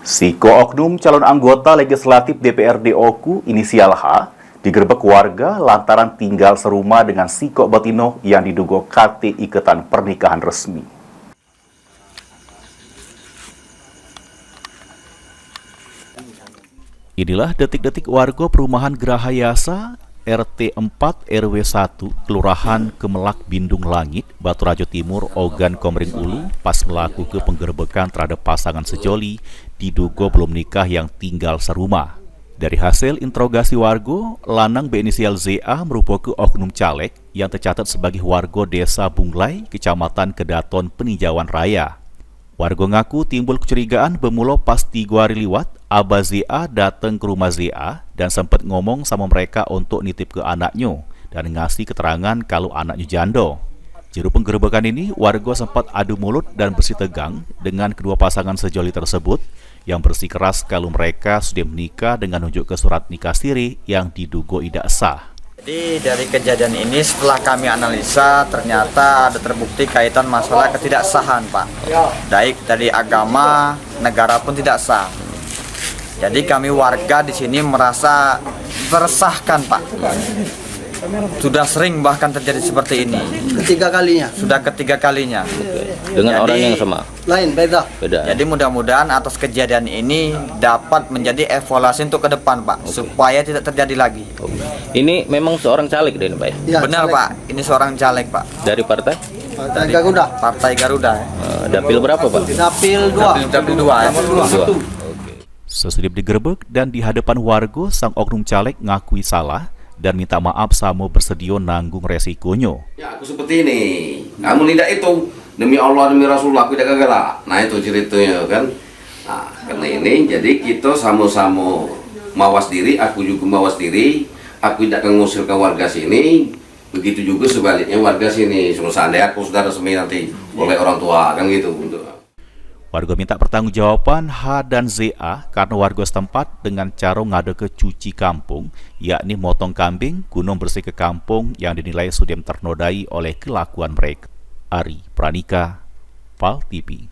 Siko oknum calon anggota legislatif DPRD Oku inisial H digerebek warga lantaran tinggal serumah dengan Siko Batino yang diduga KT ikatan pernikahan resmi. Inilah detik-detik warga perumahan Gerahayasa RT 4 RW 1 Kelurahan Kemelak Bindung Langit, Batu Rajo Timur, Ogan Komering Ulu pas melakukan penggerebekan terhadap pasangan sejoli diduga belum nikah yang tinggal serumah. Dari hasil interogasi warga, lanang berinisial ZA merupakan oknum caleg yang tercatat sebagai warga desa Bunglai, Kecamatan Kedaton, Peninjauan Raya. Warga ngaku timbul kecurigaan bermula pas 3 hari liwat, Abah ZA datang ke rumah ZA dan sempat ngomong sama mereka untuk nitip ke anaknya dan ngasih keterangan kalau anaknya janda. Juru penggerebekan ini, warga sempat adu mulut dan bersih tegang dengan kedua pasangan sejoli tersebut yang bersikeras kalau mereka sudah menikah dengan menunjuk ke surat nikah siri yang diduga tidak sah. Jadi dari kejadian ini setelah kami analisa ternyata ada terbukti kaitan masalah ketidaksahan, Pak. Baik dari agama, negara pun tidak sah. Jadi kami warga di sini merasa teresahkan, Pak. Sudah sering bahkan terjadi seperti ini. Ketiga kalinya. Sudah ketiga kalinya. Dengan orang yang sama. Lain, beda. Jadi mudah-mudahan atas kejadian ini dapat menjadi evaluasi untuk ke depan, Pak, supaya tidak terjadi lagi. Ini memang seorang caleg deh, Pak. Ya, Benar, caleg. Pak. Ini seorang caleg, Pak. Dari partai? Dari Garuda. Partai Garuda. Dapil berapa, Pak? Dapil 2. Dapil 2 ya. Dua. Sesudah digerebek dan di hadapan warga, sang oknum caleg ngakui salah dan minta maaf sama bersedia nanggung resikonya. Ya, aku seperti ini. Kamu tidak itu. Demi Allah, demi Rasulullah, aku tidak gagal. Nah, itu ceritanya kan. Nah, karena ini, jadi kita sama-sama mawas diri, aku juga mawas diri. Aku tidak akan ngusir ke warga sini. Begitu juga sebaliknya warga sini. Seandainya aku sudah resmi nanti oleh orang tua, kan gitu. Warga minta pertanggungjawaban H dan ZA karena warga setempat dengan cara ngada ke cuci kampung, yakni motong kambing, gunung bersih ke kampung yang dinilai sudah ternodai oleh kelakuan mereka. Ari Pranika, PAL TV.